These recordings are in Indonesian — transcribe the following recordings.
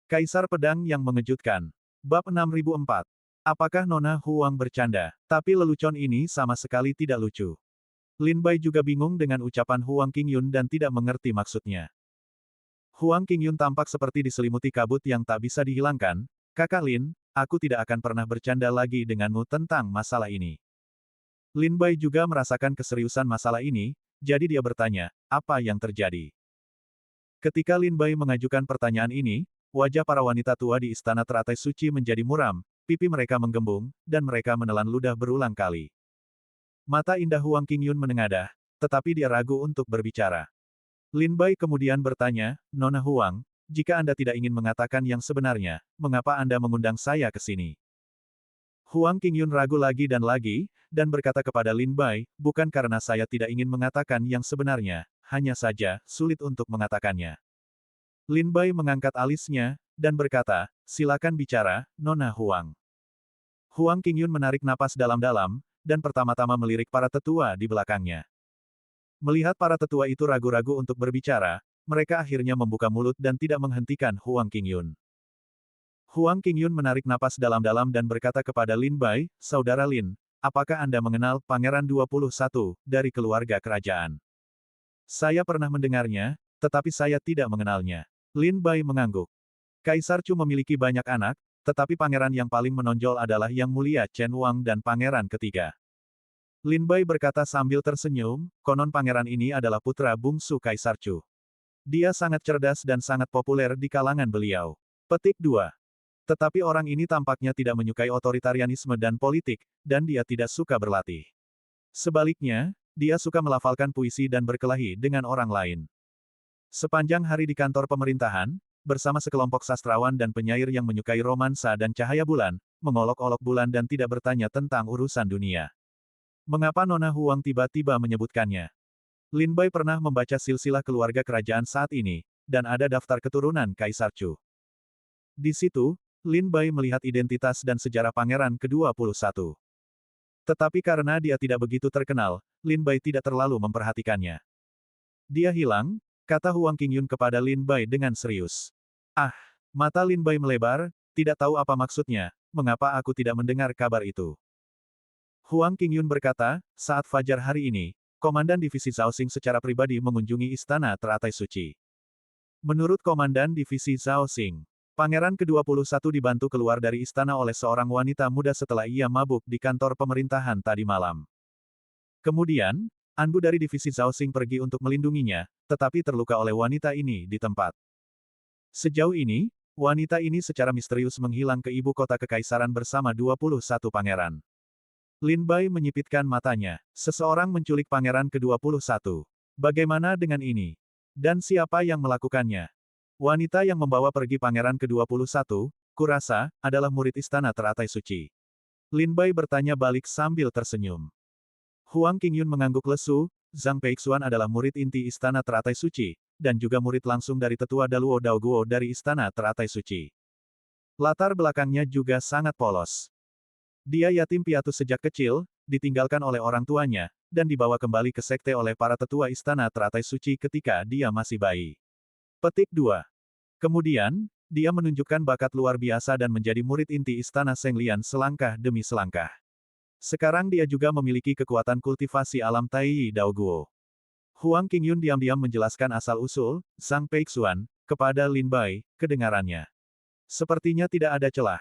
Kaisar Pedang yang Mengejutkan. Bab 6004. Apakah Nona Huang bercanda? Tapi lelucon ini sama sekali tidak lucu. Lin Bai juga bingung dengan ucapan Huang Qingyun dan tidak mengerti maksudnya. Huang Qingyun tampak seperti diselimuti kabut yang tak bisa dihilangkan. Kakak Lin, aku tidak akan pernah bercanda lagi denganmu tentang masalah ini. Lin Bai juga merasakan keseriusan masalah ini, jadi dia bertanya, apa yang terjadi? Ketika Lin Bai mengajukan pertanyaan ini, wajah para wanita tua di istana teratai suci menjadi muram, pipi mereka menggembung, dan mereka menelan ludah berulang kali. Mata indah Huang Qingyun menengadah, tetapi dia ragu untuk berbicara. Lin Bai kemudian bertanya, Nona Huang, jika Anda tidak ingin mengatakan yang sebenarnya, mengapa Anda mengundang saya ke sini? Huang Qingyun ragu lagi, dan berkata kepada Lin Bai, bukan karena saya tidak ingin mengatakan yang sebenarnya, hanya saja, sulit untuk mengatakannya. Lin Bai mengangkat alisnya, dan berkata, silakan bicara, Nona Huang. Huang Qingyun menarik napas dalam-dalam, dan pertama-tama melirik para tetua di belakangnya. Melihat para tetua itu ragu-ragu untuk berbicara, mereka akhirnya membuka mulut dan tidak menghentikan Huang Qingyun. Huang Qingyun menarik napas dalam-dalam dan berkata kepada Lin Bai, Saudara Lin, apakah Anda mengenal Pangeran 21 dari keluarga kerajaan? Saya pernah mendengarnya, tetapi saya tidak mengenalnya. Lin Bai mengangguk. Kaisar Chu memiliki banyak anak, tetapi pangeran yang paling menonjol adalah Yang Mulia Chen Wang dan pangeran ketiga. Lin Bai berkata sambil tersenyum, konon pangeran ini adalah putra bungsu Kaisar Chu. Dia sangat cerdas dan sangat populer di kalangan beliau. Petik 2. Tetapi orang ini tampaknya tidak menyukai otoritarianisme dan politik, dan dia tidak suka berlatih. Sebaliknya, dia suka melafalkan puisi dan berkelahi dengan orang lain. Sepanjang hari di kantor pemerintahan, bersama sekelompok sastrawan dan penyair yang menyukai romansa dan cahaya bulan, mengolok-olok bulan dan tidak bertanya tentang urusan dunia. Mengapa Nona Huang tiba-tiba menyebutkannya? Lin Bai pernah membaca silsilah keluarga kerajaan saat ini, dan ada daftar keturunan Kaisar Chu. Di situ, Lin Bai melihat identitas dan sejarah pangeran ke-21. Tetapi karena dia tidak begitu terkenal, Lin Bai tidak terlalu memperhatikannya. Dia hilang, kata Huang Qingyun kepada Lin Bai dengan serius. Ah, mata Lin Bai melebar, tidak tahu apa maksudnya, mengapa aku tidak mendengar kabar itu. Huang Qingyun berkata, saat fajar hari ini, Komandan Divisi Zhao Xing secara pribadi mengunjungi istana teratai suci. Menurut Komandan Divisi Zhao Xing, Pangeran ke-21 dibantu keluar dari istana oleh seorang wanita muda setelah ia mabuk di kantor pemerintahan tadi malam. Kemudian, Anbu dari Divisi Zhao Xing pergi untuk melindunginya, tetapi terluka oleh wanita ini di tempat. Sejauh ini, wanita ini secara misterius menghilang ke ibu kota kekaisaran bersama 21 pangeran. Lin Bai menyipitkan matanya. Seseorang menculik pangeran ke-21. Bagaimana dengan ini? Dan siapa yang melakukannya? Wanita yang membawa pergi pangeran ke-21, kurasa, adalah murid istana teratai suci. Lin Bai bertanya balik sambil tersenyum. Huang Qingyun mengangguk lesu, Zhang Peixuan adalah murid inti istana teratai suci, dan juga murid langsung dari tetua Daluo Daoguo dari istana teratai suci. Latar belakangnya juga sangat polos. Dia yatim piatu sejak kecil, ditinggalkan oleh orang tuanya, dan dibawa kembali ke sekte oleh para tetua istana teratai suci ketika dia masih bayi. Petik 2. Kemudian, dia menunjukkan bakat luar biasa dan menjadi murid inti istana Senglian selangkah demi selangkah. Sekarang dia juga memiliki kekuatan kultivasi alam Tai Daoguo. Huang Qingyun diam-diam menjelaskan asal-usul Zhang Peixuan kepada Lin Bai, kedengarannya. Sepertinya tidak ada celah.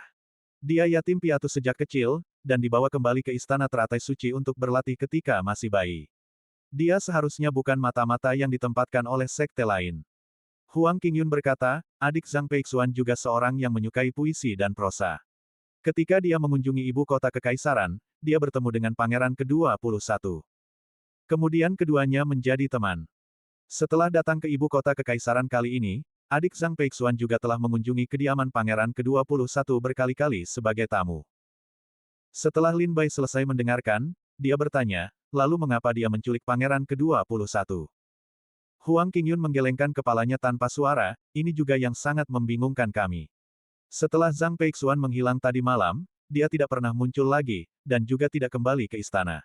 Dia yatim piatu sejak kecil, dan dibawa kembali ke istana teratai suci untuk berlatih ketika masih bayi. Dia seharusnya bukan mata-mata yang ditempatkan oleh sekte lain. Huang Qingyun berkata, adik Zhang Peixuan juga seorang yang menyukai puisi dan prosa. Ketika dia mengunjungi ibu kota kekaisaran, dia bertemu dengan pangeran ke-21. Kemudian keduanya menjadi teman. Setelah datang ke ibu kota kekaisaran kali ini, adik Zhang Peixuan juga telah mengunjungi kediaman pangeran ke-21 berkali-kali sebagai tamu. Setelah Lin Bai selesai mendengarkan, dia bertanya, lalu mengapa dia menculik pangeran ke-21? Huang Qingyun menggelengkan kepalanya tanpa suara, ini juga yang sangat membingungkan kami. Setelah Zhang Peixuan menghilang tadi malam, dia tidak pernah muncul lagi, dan juga tidak kembali ke istana.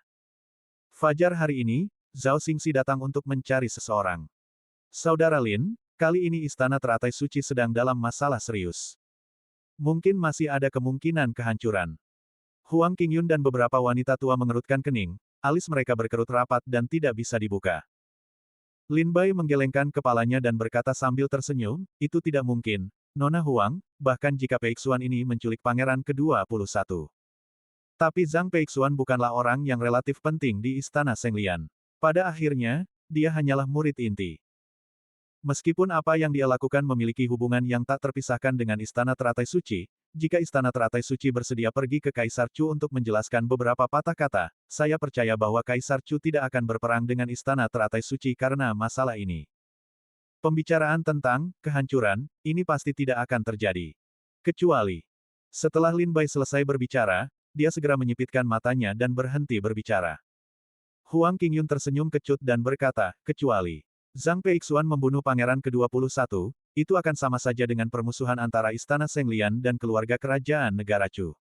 Fajar hari ini, Zhao Xingxi datang untuk mencari seseorang. Saudara Lin, Kali ini istana teratai suci sedang dalam masalah serius. Mungkin masih ada kemungkinan kehancuran. Huang Qingyun dan beberapa wanita tua mengerutkan kening, alis mereka berkerut rapat dan tidak bisa dibuka. Lin Bai menggelengkan kepalanya dan berkata sambil tersenyum, itu tidak mungkin, Nona Huang, bahkan jika Peixuan ini menculik pangeran ke-21. Tapi Zhang Peixuan bukanlah orang yang relatif penting di istana Senglian. Pada akhirnya, dia hanyalah murid inti. Meskipun apa yang dia lakukan memiliki hubungan yang tak terpisahkan dengan Istana Teratai Suci, jika Istana Teratai Suci bersedia pergi ke Kaisar Chu untuk menjelaskan beberapa patah kata, saya percaya bahwa Kaisar Chu tidak akan berperang dengan Istana Teratai Suci karena masalah ini. Pembicaraan tentang kehancuran ini pasti tidak akan terjadi. Kecuali setelah Lin Bai selesai berbicara, dia segera menyipitkan matanya dan berhenti berbicara. Huang Qingyun tersenyum kecut dan berkata, kecuali Zhang Peixuan membunuh pangeran ke-21, itu akan sama saja dengan permusuhan antara Istana Senglian dan keluarga kerajaan negara Chu.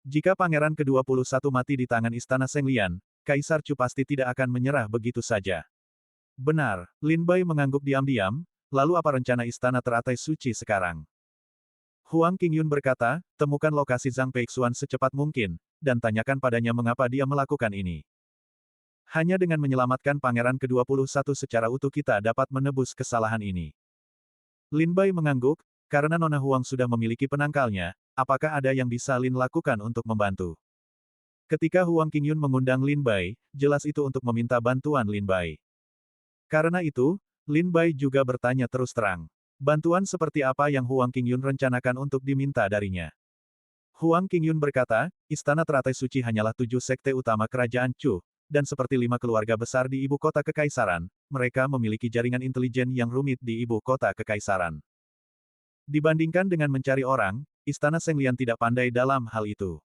Jika pangeran ke-21 mati di tangan Istana Senglian, Kaisar Chu pasti tidak akan menyerah begitu saja. Benar, Lin Bai mengangguk diam-diam, lalu apa rencana Istana Teratai Suci sekarang? Huang Qingyun berkata, temukan lokasi Zhang Peixuan secepat mungkin, dan tanyakan padanya mengapa dia melakukan ini. Hanya dengan menyelamatkan pangeran ke-21 secara utuh kita dapat menebus kesalahan ini. Lin Bai mengangguk, karena Nona Huang sudah memiliki penangkalnya, apakah ada yang bisa Lin lakukan untuk membantu? Ketika Huang Qingyun mengundang Lin Bai, jelas itu untuk meminta bantuan Lin Bai. Karena itu, Lin Bai juga bertanya terus terang. Bantuan seperti apa yang Huang Qingyun rencanakan untuk diminta darinya? Huang Qingyun berkata, Istana Teratai Suci hanyalah 7 sekte utama kerajaan Chu, dan seperti 5 keluarga besar di ibu kota kekaisaran, mereka memiliki jaringan intelijen yang rumit di ibu kota kekaisaran. Dibandingkan dengan mencari orang, Istana Senglian tidak pandai dalam hal itu.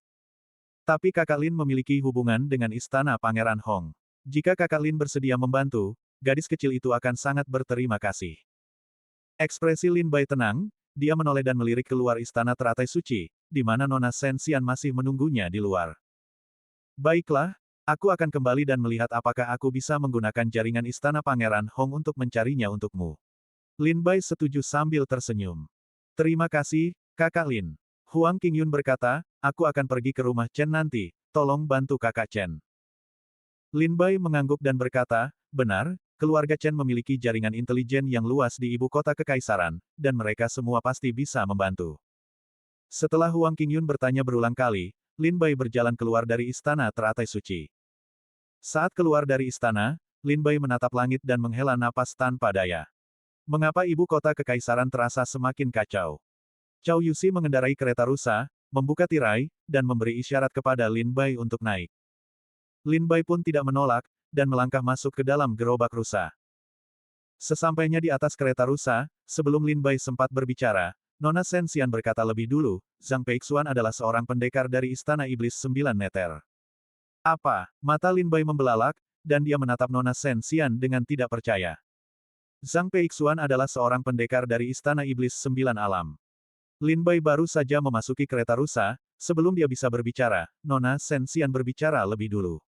Tapi Kakak Lin memiliki hubungan dengan Istana Pangeran Hong. Jika Kakak Lin bersedia membantu, gadis kecil itu akan sangat berterima kasih. Ekspresi Lin Bai tenang, dia menoleh dan melirik keluar Istana Teratai Suci, di mana Nona Shen Xian masih menunggunya di luar. Baiklah, aku akan kembali dan melihat apakah aku bisa menggunakan jaringan Istana Pangeran Hong untuk mencarinya untukmu. Lin Bai setuju sambil tersenyum. Terima kasih, Kakak Lin. Huang Qingyun berkata, aku akan pergi ke rumah Chen nanti, tolong bantu Kakak Chen. Lin Bai mengangguk dan berkata, benar, keluarga Chen memiliki jaringan intelijen yang luas di ibu kota kekaisaran, dan mereka semua pasti bisa membantu. Setelah Huang Qingyun bertanya berulang kali, Lin Bai berjalan keluar dari Istana Teratai Suci. Saat keluar dari istana, Lin Bai menatap langit dan menghela napas tanpa daya. Mengapa ibu kota kekaisaran terasa semakin kacau? Cao Yuxi mengendarai kereta rusa, membuka tirai, dan memberi isyarat kepada Lin Bai untuk naik. Lin Bai pun tidak menolak, dan melangkah masuk ke dalam gerobak rusa. Sesampainya di atas kereta rusa, sebelum Lin Bai sempat berbicara, Nona Shen Xian berkata lebih dulu, Zhang Peixuan adalah seorang pendekar dari Istana Iblis 9 Meter. Apa? Mata Lin Bai membelalak, dan dia menatap Nona Shen Xian dengan tidak percaya. Zhang Peixuan adalah seorang pendekar dari Istana Iblis 9 Alam. Lin Bai baru saja memasuki kereta rusa, sebelum dia bisa berbicara, Nona Shen Xian berbicara lebih dulu.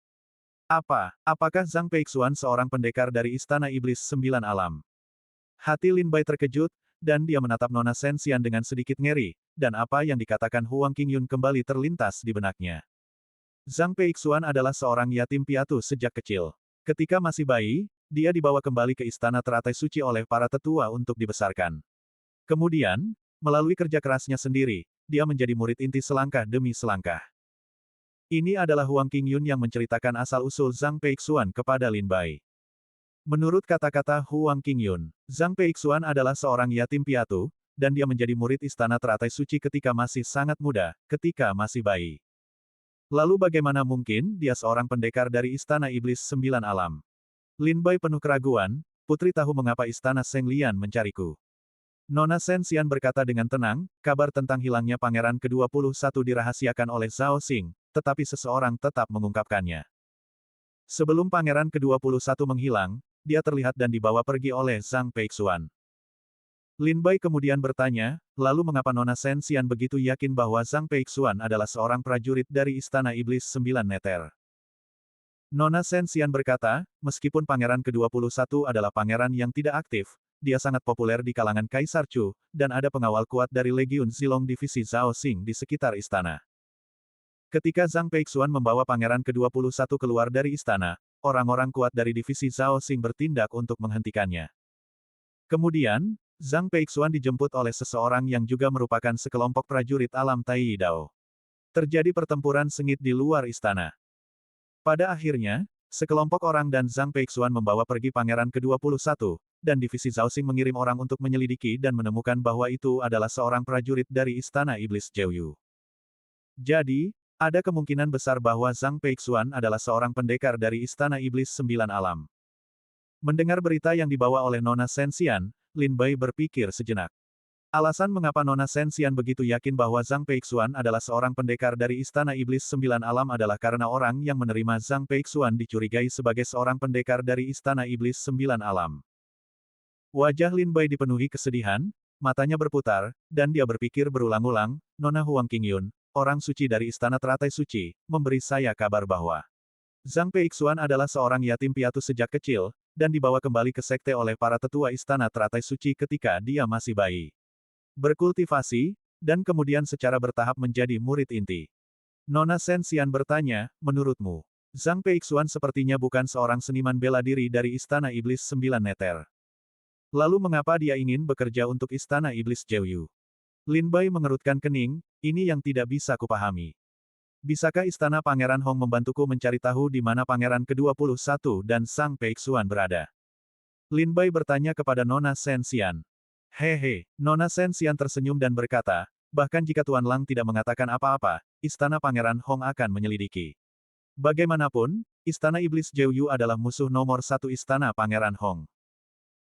Apa? Apakah Zhang Peixuan seorang pendekar dari Istana Iblis 9 Alam? Hati Lin Bai terkejut, dan dia menatap Nona Shen Xian dengan sedikit ngeri, dan apa yang dikatakan Huang Qingyun kembali terlintas di benaknya. Zhang Peixuan adalah seorang yatim piatu sejak kecil. Ketika masih bayi, dia dibawa kembali ke Istana Teratai Suci oleh para tetua untuk dibesarkan. Kemudian, melalui kerja kerasnya sendiri, dia menjadi murid inti selangkah demi selangkah. Ini adalah Huang Qingyun yang menceritakan asal-usul Zhang Peixuan kepada Lin Bai. Menurut kata-kata Huang Qingyun, Zhang Peixuan adalah seorang yatim piatu, dan dia menjadi murid Istana Teratai Suci ketika masih sangat muda, ketika masih bayi. Lalu bagaimana mungkin dia seorang pendekar dari Istana Iblis 9 Alam? Lin Bai penuh keraguan, putri tahu mengapa Istana Senglian mencariku. Nona Shen Xian berkata dengan tenang, kabar tentang hilangnya pangeran ke-21 dirahasiakan oleh Zhao Xing, tetapi seseorang tetap mengungkapkannya. Sebelum pangeran ke-21 menghilang, dia terlihat dan dibawa pergi oleh Zhang Peixuan. Lin Bai kemudian bertanya, lalu mengapa Nona Shen Xian begitu yakin bahwa Zhang Peixuan adalah seorang prajurit dari Istana Iblis 9 Meter? Nona Shen Xian berkata, meskipun pangeran ke-21 adalah pangeran yang tidak aktif, dia sangat populer di kalangan Kaisar Chu, dan ada pengawal kuat dari Legiun Zilong Divisi Zhao Xing di sekitar istana. Ketika Zhang Peixuan membawa Pangeran ke-21 keluar dari istana, orang-orang kuat dari divisi Zhao Xing bertindak untuk menghentikannya. Kemudian, Zhang Peixuan dijemput oleh seseorang yang juga merupakan sekelompok prajurit alam Tai Dao. Terjadi pertempuran sengit di luar istana. Pada akhirnya, sekelompok orang dan Zhang Peixuan membawa pergi Pangeran ke-21, dan divisi Zhao Xing mengirim orang untuk menyelidiki dan menemukan bahwa itu adalah seorang prajurit dari Istana Iblis Zhou. Jadi, ada kemungkinan besar bahwa Zhang Peixuan adalah seorang pendekar dari Istana Iblis Sembilan Alam. Mendengar berita yang dibawa oleh Nona Shenxian, Lin Bai berpikir sejenak. Alasan mengapa Nona Shenxian begitu yakin bahwa Zhang Peixuan adalah seorang pendekar dari Istana Iblis Sembilan Alam adalah karena orang yang menerima Zhang Peixuan dicurigai sebagai seorang pendekar dari Istana Iblis Sembilan Alam. Wajah Lin Bai dipenuhi kesedihan, matanya berputar, dan dia berpikir berulang-ulang, Nona Huang Qingyun, orang suci dari Istana Teratai Suci, memberi saya kabar bahwa Zhang Peixuan adalah seorang yatim piatu sejak kecil, dan dibawa kembali ke sekte oleh para tetua Istana Teratai Suci ketika dia masih bayi. Berkultivasi, dan kemudian secara bertahap menjadi murid inti. Nona Shenxian bertanya, menurutmu, Zhang Peixuan sepertinya bukan seorang seniman bela diri dari Istana Iblis Sembilan Neter. Lalu mengapa dia ingin bekerja untuk Istana Iblis Zhou? Lin Bai mengerutkan kening, ini yang tidak bisa kupahami. Bisakah Istana Pangeran Hong membantuku mencari tahu di mana Pangeran ke-21 dan Zhang Peixuan berada? Lin Bai bertanya kepada Nona Shenxian. Hehe, Nona Shenxian tersenyum dan berkata, bahkan jika Tuan Lang tidak mengatakan apa-apa, Istana Pangeran Hong akan menyelidiki. Bagaimanapun, Istana Iblis Zhou adalah musuh nomor satu Istana Pangeran Hong.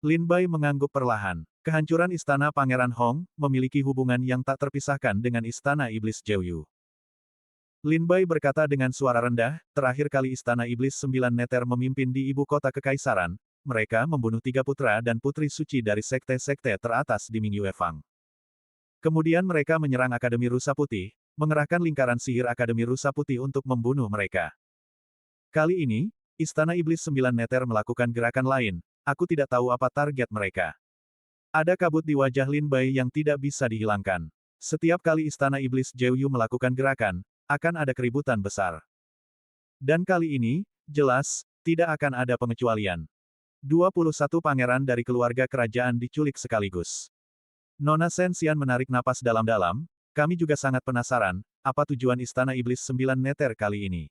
Lin Bai mengangguk perlahan. Kehancuran Istana Pangeran Hong memiliki hubungan yang tak terpisahkan dengan Istana Iblis Zhou. Lin Bai berkata dengan suara rendah, terakhir kali Istana Iblis Sembilan Neter memimpin di ibu kota kekaisaran, mereka membunuh 3 putra dan putri suci dari sekte-sekte teratas di Mingyue Fang. Kemudian mereka menyerang Akademi Rusa Putih, mengerahkan lingkaran sihir Akademi Rusa Putih untuk membunuh mereka. Kali ini, Istana Iblis Sembilan Neter melakukan gerakan lain, aku tidak tahu apa target mereka. Ada kabut di wajah Lin Bai yang tidak bisa dihilangkan. Setiap kali Istana Iblis Zhou melakukan gerakan, akan ada keributan besar. Dan kali ini, jelas, tidak akan ada pengecualian. 21 pangeran dari keluarga kerajaan diculik sekaligus. Nona Shenxian menarik napas dalam-dalam, kami juga sangat penasaran, apa tujuan Istana Iblis Sembilan Neter kali ini.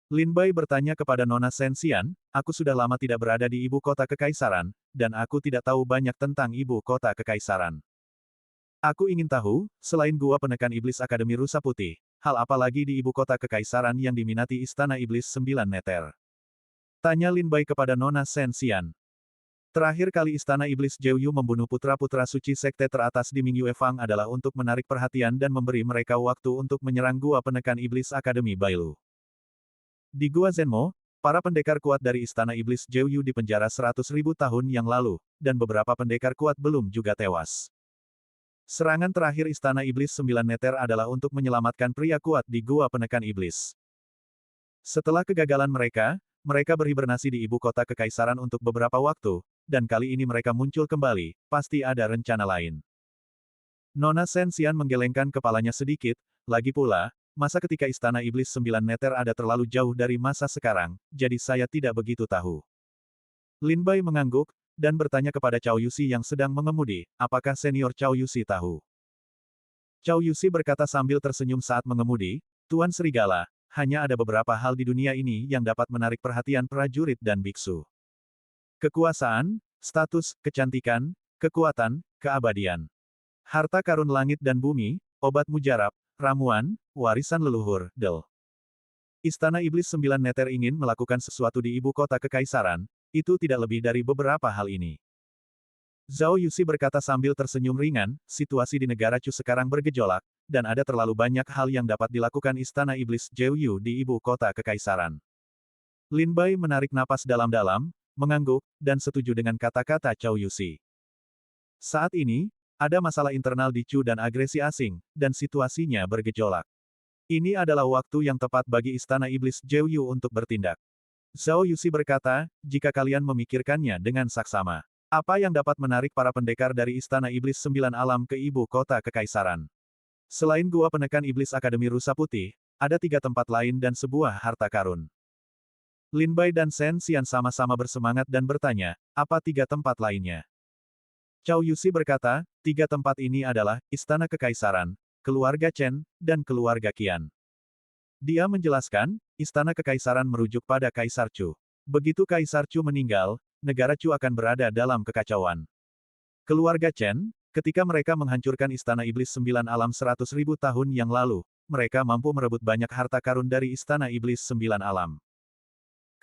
Lin Bai bertanya kepada Nona Shenxian, aku sudah lama tidak berada di ibu kota kekaisaran, dan aku tidak tahu banyak tentang ibu kota kekaisaran. Aku ingin tahu, selain gua penekan iblis Akademi Rusa Putih, hal apa lagi di ibu kota kekaisaran yang diminati Istana Iblis Sembilan Neter? Tanya Lin Bai kepada Nona Shenxian. Terakhir kali Istana Iblis Zhou membunuh putra-putra suci sekte teratas di Mingyue Fang adalah untuk menarik perhatian dan memberi mereka waktu untuk menyerang gua penekan iblis Akademi Bailu. Di Gua Zhenmo, para pendekar kuat dari Istana Iblis Zhou dipenjara 100.000 tahun yang lalu, dan beberapa pendekar kuat belum juga tewas. Serangan terakhir Istana Iblis Sembilan Neter adalah untuk menyelamatkan pria kuat di Gua Penekan Iblis. Setelah kegagalan mereka, mereka berhibernasi di ibu kota kekaisaran untuk beberapa waktu, dan kali ini mereka muncul kembali, pasti ada rencana lain. Nona Shenxian menggelengkan kepalanya sedikit, lagi pula, masa ketika Istana Iblis Sembilan Neter ada terlalu jauh dari masa sekarang, jadi saya tidak begitu tahu. Lin Bai mengangguk, dan bertanya kepada Cao Yuxi yang sedang mengemudi, apakah senior Cao Yuxi tahu? Cao Yuxi berkata sambil tersenyum saat mengemudi, Tuan Serigala, hanya ada beberapa hal di dunia ini yang dapat menarik perhatian prajurit dan biksu. Kekuasaan, status, kecantikan, kekuatan, keabadian. Harta karun langit dan bumi, obat mujarab, ramuan, warisan leluhur, del. Istana Iblis Sembilan Neter ingin melakukan sesuatu di ibu kota kekaisaran, itu tidak lebih dari beberapa hal ini. Zhao Yuxi berkata sambil tersenyum ringan, situasi di negara Chu sekarang bergejolak, dan ada terlalu banyak hal yang dapat dilakukan Istana Iblis Zhou di ibu kota kekaisaran. Lin Bai menarik napas dalam-dalam, mengangguk, dan setuju dengan kata-kata Cao Yuxi. Saat ini, ada masalah internal di Chu dan agresi asing, dan situasinya bergejolak. Ini adalah waktu yang tepat bagi Istana Iblis Zhou untuk bertindak. Zhao Yuxi berkata, jika kalian memikirkannya dengan saksama, Apa yang dapat menarik para pendekar dari Istana Iblis Sembilan Alam ke ibu kota kekaisaran? Selain gua penekan iblis Akademi Rusa Putih, ada 3 tempat lain dan sebuah harta karun. Lin Bai dan Shen Xian sama-sama bersemangat dan bertanya, apa 3 tempat lainnya? Cao Yuxi berkata, 3 tempat ini adalah Istana Kekaisaran, Keluarga Chen, dan Keluarga Qian. Dia menjelaskan, Istana Kekaisaran merujuk pada Kaisar Chu. Begitu Kaisar Chu meninggal, negara Chu akan berada dalam kekacauan. Keluarga Chen, ketika mereka menghancurkan Istana Iblis Sembilan Alam 100.000 tahun yang lalu, mereka mampu merebut banyak harta karun dari Istana Iblis Sembilan Alam.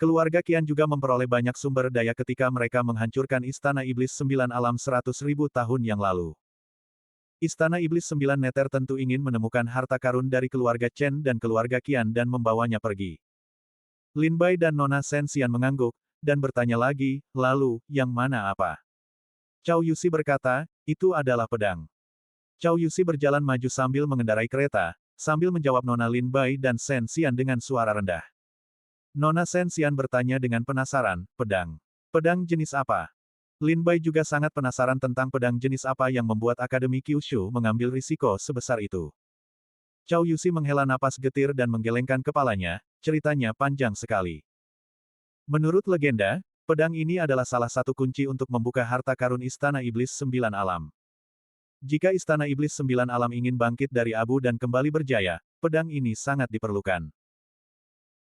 Keluarga Qian juga memperoleh banyak sumber daya ketika mereka menghancurkan Istana Iblis Sembilan Alam 100.000 tahun yang lalu. Istana Iblis Sembilan Neter tentu ingin menemukan harta karun dari keluarga Chen dan keluarga Qian dan membawanya pergi. Lin Bai dan Nona Shen Xian mengangguk, dan bertanya lagi, lalu, yang mana apa? Cao Yuxi berkata, itu adalah pedang. Cao Yuxi berjalan maju sambil mengendarai kereta, sambil menjawab Nona Lin Bai dan Shen Xian dengan suara rendah. Nona Shen Xian bertanya dengan penasaran, pedang. Pedang jenis apa? Lin Bai juga sangat penasaran tentang pedang jenis apa yang membuat Akademi Kyushu mengambil risiko sebesar itu. Cao Yuxi menghela napas getir dan menggelengkan kepalanya, ceritanya panjang sekali. Menurut legenda, pedang ini adalah salah satu kunci untuk membuka harta karun Istana Iblis Sembilan Alam. Jika Istana Iblis Sembilan Alam ingin bangkit dari abu dan kembali berjaya, pedang ini sangat diperlukan.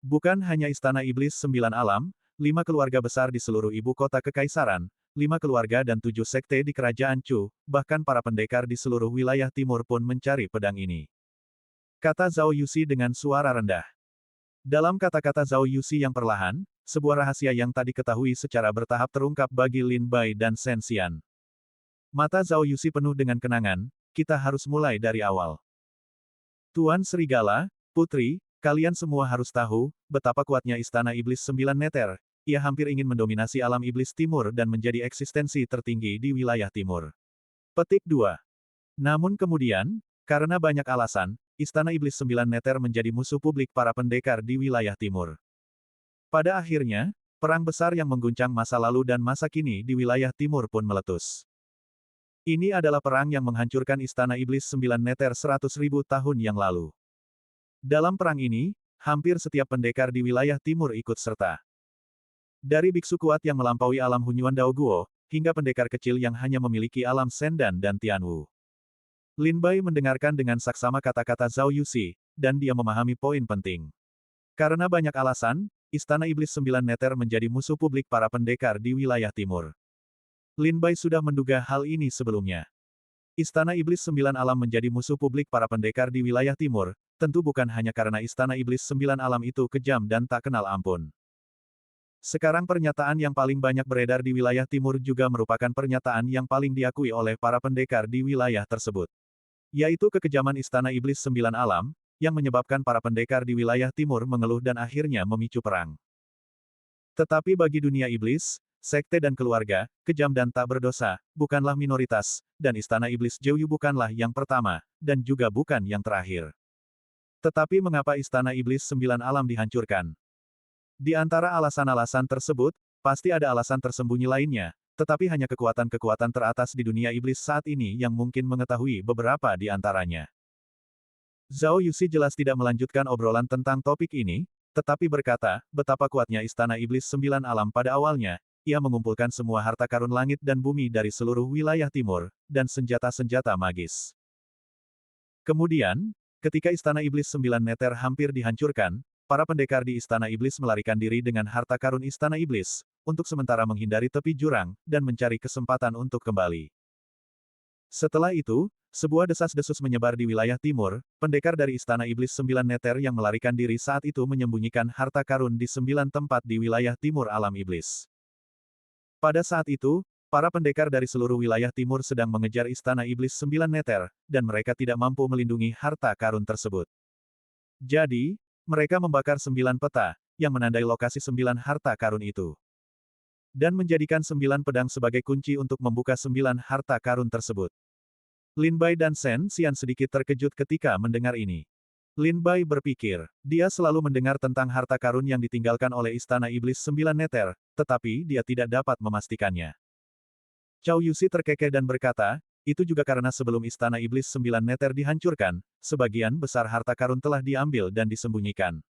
Bukan hanya Istana Iblis Sembilan Alam, 5 keluarga besar di seluruh ibu kota kekaisaran, 5 keluarga dan 7 sekte di kerajaan Chu, bahkan para pendekar di seluruh wilayah timur pun mencari pedang ini. Kata Zhao Yuxi dengan suara rendah. Dalam kata-kata Zhao Yuxi yang perlahan, sebuah rahasia yang tak diketahui secara bertahap terungkap bagi Lin Bai dan Shen Xian. Mata Zhao Yuxi penuh dengan kenangan, kita harus mulai dari awal. Tuan Serigala, Putri, kalian semua harus tahu, betapa kuatnya Istana Iblis Sembilan Neter. Ia hampir ingin mendominasi alam iblis timur dan menjadi eksistensi tertinggi di wilayah timur. Petik 2. Namun kemudian, karena banyak alasan, Istana Iblis Sembilan Neter menjadi musuh publik para pendekar di wilayah timur. Pada akhirnya, perang besar yang mengguncang masa lalu dan masa kini di wilayah timur pun meletus. Ini adalah perang yang menghancurkan Istana Iblis Sembilan Neter 100.000 tahun yang lalu. Dalam perang ini, hampir setiap pendekar di wilayah timur ikut serta. Dari biksu kuat yang melampaui alam Hunyuan Dao Guo, hingga pendekar kecil yang hanya memiliki alam Sendan dan Tianwu. Lin Bai mendengarkan dengan saksama kata-kata Zhao Yuxi, dan dia memahami poin penting. Karena banyak alasan, Istana Iblis Sembilan Neter menjadi musuh publik para pendekar di wilayah timur. Lin Bai sudah menduga hal ini sebelumnya. Istana Iblis Sembilan Alam menjadi musuh publik para pendekar di wilayah timur, tentu bukan hanya karena Istana Iblis Sembilan Alam itu kejam dan tak kenal ampun. Sekarang pernyataan yang paling banyak beredar di wilayah timur juga merupakan pernyataan yang paling diakui oleh para pendekar di wilayah tersebut. Yaitu kekejaman Istana Iblis Sembilan Alam, yang menyebabkan para pendekar di wilayah timur mengeluh dan akhirnya memicu perang. Tetapi bagi dunia iblis, sekte dan keluarga, kejam dan tak berdosa, bukanlah minoritas, dan Istana Iblis Jeoyu bukanlah yang pertama, dan juga bukan yang terakhir. Tetapi mengapa Istana Iblis Sembilan Alam dihancurkan? Di antara alasan-alasan tersebut, pasti ada alasan tersembunyi lainnya, tetapi hanya kekuatan-kekuatan teratas di dunia iblis saat ini yang mungkin mengetahui beberapa di antaranya. Zhao Yuxi jelas tidak melanjutkan obrolan tentang topik ini, tetapi berkata, betapa kuatnya Istana Iblis Sembilan Alam pada awalnya, ia mengumpulkan semua harta karun langit dan bumi dari seluruh wilayah timur, dan senjata-senjata magis. Kemudian, ketika Istana Iblis Sembilan Neter hampir dihancurkan, para pendekar di Istana Iblis melarikan diri dengan harta karun Istana Iblis, untuk sementara menghindari tepi jurang, dan mencari kesempatan untuk kembali. Setelah itu, sebuah desas-desus menyebar di wilayah timur, pendekar dari Istana Iblis Sembilan Neter yang melarikan diri saat itu menyembunyikan harta karun di 9 tempat di wilayah timur alam iblis. Pada saat itu, para pendekar dari seluruh wilayah timur sedang mengejar Istana Iblis Sembilan Neter, dan mereka tidak mampu melindungi harta karun tersebut. Jadi, mereka membakar 9 peta, yang menandai lokasi 9 harta karun itu. Dan menjadikan 9 pedang sebagai kunci untuk membuka 9 harta karun tersebut. Lin Bai dan Shen Xian sedikit terkejut ketika mendengar ini. Lin Bai berpikir, dia selalu mendengar tentang harta karun yang ditinggalkan oleh Istana Iblis Sembilan Neter, tetapi dia tidak dapat memastikannya. Cao Yuxi terkekeh dan berkata, itu juga karena sebelum Istana Iblis Sembilan Neter dihancurkan, sebagian besar harta karun telah diambil dan disembunyikan.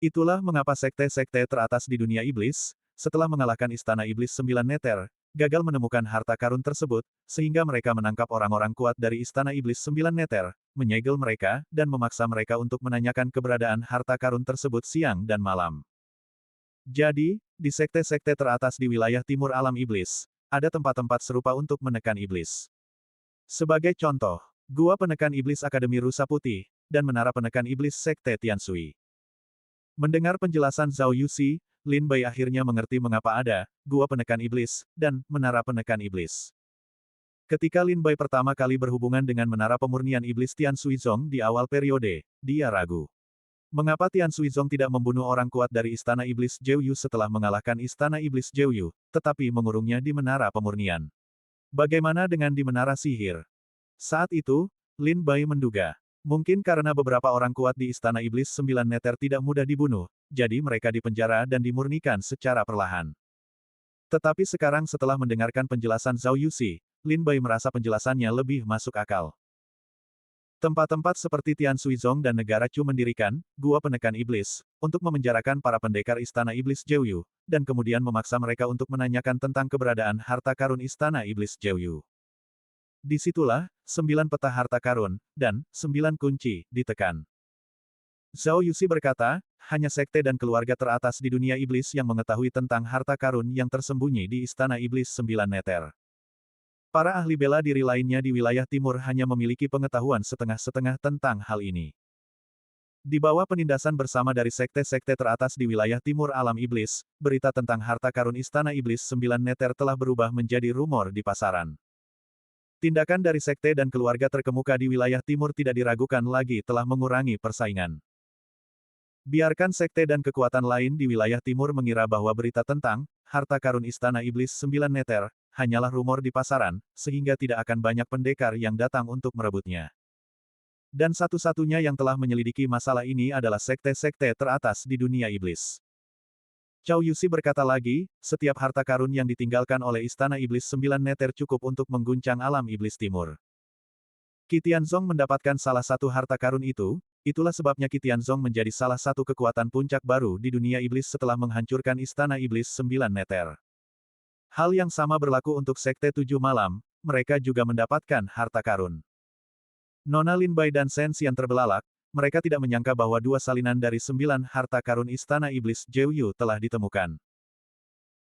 Itulah mengapa sekte-sekte teratas di dunia iblis, setelah mengalahkan Istana Iblis Sembilan Neter, gagal menemukan harta karun tersebut, sehingga mereka menangkap orang-orang kuat dari Istana Iblis Sembilan Neter, menyegel mereka, dan memaksa mereka untuk menanyakan keberadaan harta karun tersebut siang dan malam. Jadi, di sekte-sekte teratas di wilayah timur alam iblis, ada tempat-tempat serupa untuk menekan iblis. Sebagai contoh, Gua Penekan Iblis Akademi Rusa Putih, dan Menara Penekan Iblis Sekte Tianshui. Mendengar penjelasan Zhao Yuxi, Lin Bai akhirnya mengerti mengapa ada Gua Penekan Iblis dan Menara Penekan Iblis. Ketika Lin Bai pertama kali berhubungan dengan Menara Pemurnian Iblis Tianshui Zong di awal periode, dia ragu. Mengapa Tian Suizong tidak membunuh orang kuat dari Istana Iblis Jeoyu setelah mengalahkan Istana Iblis Jeoyu, tetapi mengurungnya di Menara Pemurnian? Bagaimana dengan di Menara Sihir? Saat itu, Lin Bai menduga, mungkin karena beberapa orang kuat di Istana Iblis Sembilan Neter tidak mudah dibunuh, jadi mereka dipenjara dan dimurnikan secara perlahan. Tetapi sekarang setelah mendengarkan penjelasan Zhao Yuxi, Lin Bai merasa penjelasannya lebih masuk akal. Tempat-tempat seperti Tian Suizong dan Negara Chu mendirikan Gua Penekan Iblis untuk memenjarakan para pendekar Istana Iblis Jeoyu, dan kemudian memaksa mereka untuk menanyakan tentang keberadaan harta karun Istana Iblis Jeoyu. Disitulah 9 peta harta karun dan 9 kunci ditekan. Zhao Yuxi berkata, hanya sekte dan keluarga teratas di dunia iblis yang mengetahui tentang harta karun yang tersembunyi di Istana Iblis Sembilan Neter. Para ahli bela diri lainnya di wilayah timur hanya memiliki pengetahuan setengah-setengah tentang hal ini. Di bawah penindasan bersama dari sekte-sekte teratas di wilayah timur alam iblis, berita tentang harta karun Istana Iblis Sembilan Neter telah berubah menjadi rumor di pasaran. Tindakan dari sekte dan keluarga terkemuka di wilayah timur tidak diragukan lagi telah mengurangi persaingan. Biarkan sekte dan kekuatan lain di wilayah timur mengira bahwa berita tentang harta karun Istana Iblis Sembilan Neter hanyalah rumor di pasaran, sehingga tidak akan banyak pendekar yang datang untuk merebutnya. Dan satu-satunya yang telah menyelidiki masalah ini adalah sekte-sekte teratas di dunia iblis. Cao Yuxi berkata lagi, setiap harta karun yang ditinggalkan oleh Istana Iblis Sembilan Neter cukup untuk mengguncang alam iblis timur. Qi Tianzong mendapatkan salah satu harta karun itu, itulah sebabnya Qi Tianzong menjadi salah satu kekuatan puncak baru di dunia iblis setelah menghancurkan Istana Iblis Sembilan Neter. Hal yang sama berlaku untuk Sekte Tujuh Malam, mereka juga mendapatkan harta karun. Nona Lin Bai dan Shen Xian terbelalak, mereka tidak menyangka bahwa 2 salinan dari 9 harta karun Istana Iblis Jeoyu telah ditemukan.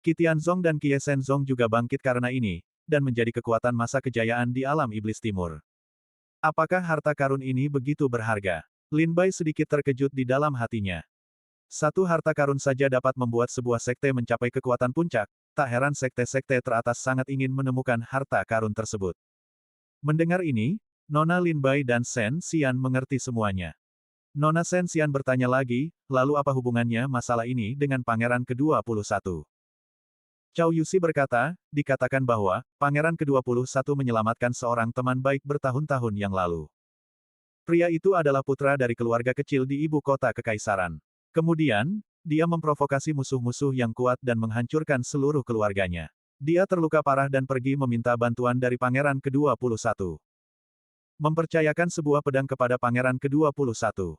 Qi Tianzong dan Qie Shenzong juga bangkit karena ini, dan menjadi kekuatan masa kejayaan di alam iblis timur. Apakah harta karun ini begitu berharga? Lin Bai sedikit terkejut di dalam hatinya. Satu harta karun saja dapat membuat sebuah sekte mencapai kekuatan puncak, tak heran sekte-sekte teratas sangat ingin menemukan harta karun tersebut. Mendengar ini, Nona Lin Bai dan Shen Xian mengerti semuanya. Nona Shen Xian bertanya lagi, lalu apa hubungannya masalah ini dengan Pangeran ke-21? Cao Yuxi berkata, dikatakan bahwa, Pangeran ke-21 menyelamatkan seorang teman baik bertahun-tahun yang lalu. Pria itu adalah putra dari keluarga kecil di ibu kota kekaisaran. Kemudian, dia memprovokasi musuh-musuh yang kuat dan menghancurkan seluruh keluarganya. Dia terluka parah dan pergi meminta bantuan dari Pangeran ke-21. Mempercayakan sebuah pedang kepada Pangeran ke-21.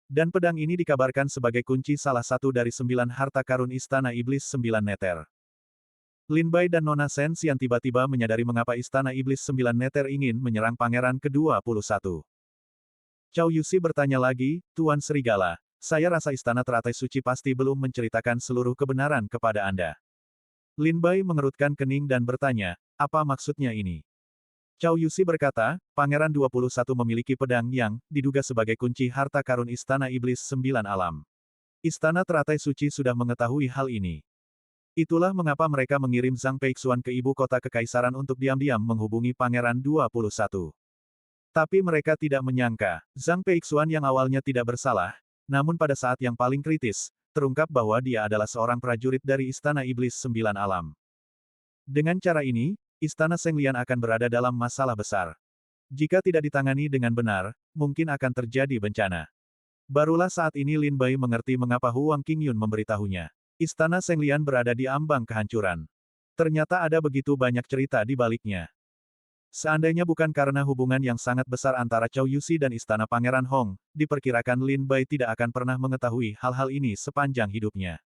Dan pedang ini dikabarkan sebagai kunci salah satu dari 9 harta karun Istana Iblis Sembilan Neter. Lin Bai dan Nona Shen Xian tiba-tiba menyadari mengapa Istana Iblis Sembilan Neter ingin menyerang Pangeran ke-21. Cao Yuxi bertanya lagi, Tuan Serigala, saya rasa Istana Teratai Suci pasti belum menceritakan seluruh kebenaran kepada Anda. Lin Bai mengerutkan kening dan bertanya, apa maksudnya ini? Cao Yuxi berkata, Pangeran 21 memiliki pedang yang diduga sebagai kunci harta karun Istana Iblis Sembilan Alam. Istana Teratai Suci sudah mengetahui hal ini. Itulah mengapa mereka mengirim Zhang Peixuan ke ibu kota kekaisaran untuk diam-diam menghubungi Pangeran 21. Tapi mereka tidak menyangka, Zhang Peixuan yang awalnya tidak bersalah, namun pada saat yang paling kritis, terungkap bahwa dia adalah seorang prajurit dari Istana Iblis Sembilan Alam. Dengan cara ini, Istana Senglian akan berada dalam masalah besar. Jika tidak ditangani dengan benar, mungkin akan terjadi bencana. Barulah saat ini Lin Bai mengerti mengapa Huang Qingyun memberitahunya. Istana Senglian berada di ambang kehancuran. Ternyata ada begitu banyak cerita di baliknya. Seandainya bukan karena hubungan yang sangat besar antara Chow Yusi dan Istana Pangeran Hong, diperkirakan Lin Bai tidak akan pernah mengetahui hal-hal ini sepanjang hidupnya.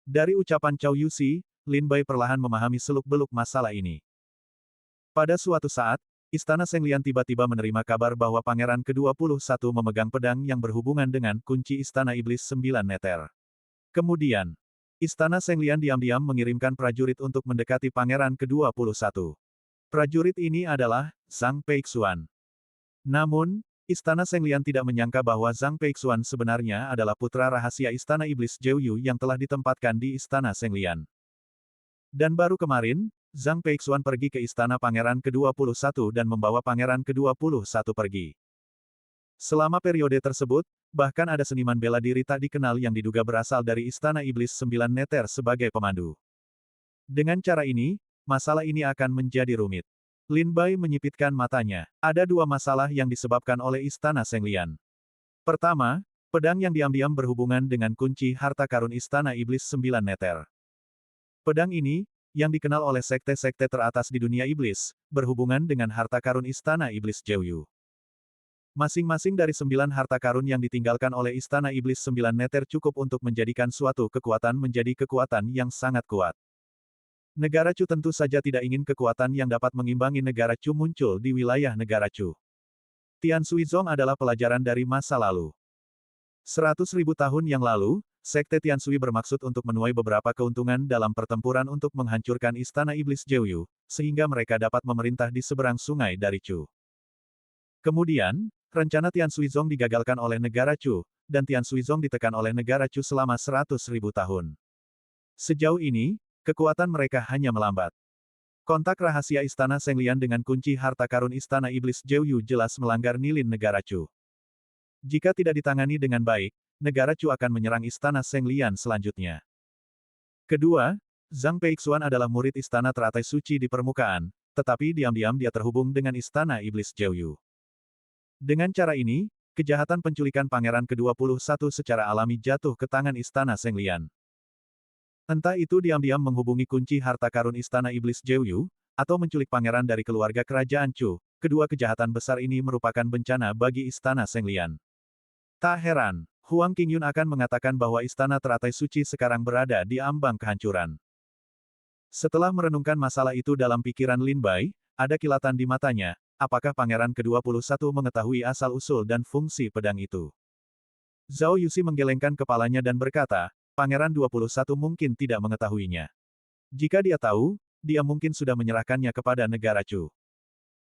Dari ucapan Chow Yusi, Lin Bai perlahan memahami seluk-beluk masalah ini. Pada suatu saat, Istana Senglian tiba-tiba menerima kabar bahwa Pangeran ke-21 memegang pedang yang berhubungan dengan kunci Istana Iblis 9 Neter. Kemudian, Istana Senglian diam-diam mengirimkan prajurit untuk mendekati Pangeran ke-21. Prajurit ini adalah Zhang Peixuan. Namun, Istana Senglian tidak menyangka bahwa Zhang Peixuan sebenarnya adalah putra rahasia Istana Iblis Jiuyu yang telah ditempatkan di Istana Senglian. Dan baru kemarin, Zhang Peixuan pergi ke Istana Pangeran ke-21 dan membawa Pangeran ke-21 pergi. Selama periode tersebut, bahkan ada seniman bela diri tak dikenal yang diduga berasal dari Istana Iblis 9 Neter sebagai pemandu. Dengan cara ini, masalah ini akan menjadi rumit. Lin Bai menyipitkan matanya. Ada dua masalah yang disebabkan oleh Istana Senglian. Pertama, pedang yang diam-diam berhubungan dengan kunci harta karun Istana Iblis 9 Neter. Pedang ini, yang dikenal oleh sekte-sekte teratas di dunia iblis, berhubungan dengan harta karun Istana Iblis Jiuyu. Masing-masing dari 9 harta karun yang ditinggalkan oleh Istana Iblis 9 Neter cukup untuk menjadikan suatu kekuatan menjadi kekuatan yang sangat kuat. Negara Chu tentu saja tidak ingin kekuatan yang dapat mengimbangi negara Chu muncul di wilayah negara Chu. Tian Suizong adalah pelajaran dari masa lalu. 100.000 tahun yang lalu, Sekte Tian Sui bermaksud untuk menuai beberapa keuntungan dalam pertempuran untuk menghancurkan Istana Iblis Jiuyu, sehingga mereka dapat memerintah di seberang sungai dari Chu. Kemudian, rencana Tian Suizong digagalkan oleh negara Chu, dan Tian Suizong ditekan oleh negara Chu selama 100.000 tahun. Sejauh ini, kekuatan mereka hanya melambat. Kontak rahasia Istana Senglian dengan kunci harta karun Istana Iblis Jiuyu jelas melanggar nilin negara Chu. Jika tidak ditangani dengan baik, negara Chu akan menyerang Istana Senglian selanjutnya. Kedua, Zhang Peixuan adalah murid Istana Teratai Suci di permukaan, tetapi diam-diam dia terhubung dengan Istana Iblis Jiuyu. Dengan cara ini, kejahatan penculikan Pangeran ke-21 secara alami jatuh ke tangan Istana Senglian. Entah itu diam-diam menghubungi kunci harta karun Istana Iblis Jiuyu, atau menculik pangeran dari keluarga kerajaan Chu, kedua kejahatan besar ini merupakan bencana bagi Istana Senglian. Tak heran, Huang Qingyun akan mengatakan bahwa Istana Teratai Suci sekarang berada di ambang kehancuran. Setelah merenungkan masalah itu dalam pikiran Lin Bai, ada kilatan di matanya, apakah Pangeran ke-21 mengetahui asal-usul dan fungsi pedang itu? Zhao Yuxi menggelengkan kepalanya dan berkata, Pangeran 21 mungkin tidak mengetahuinya. Jika dia tahu, dia mungkin sudah menyerahkannya kepada negara Chu.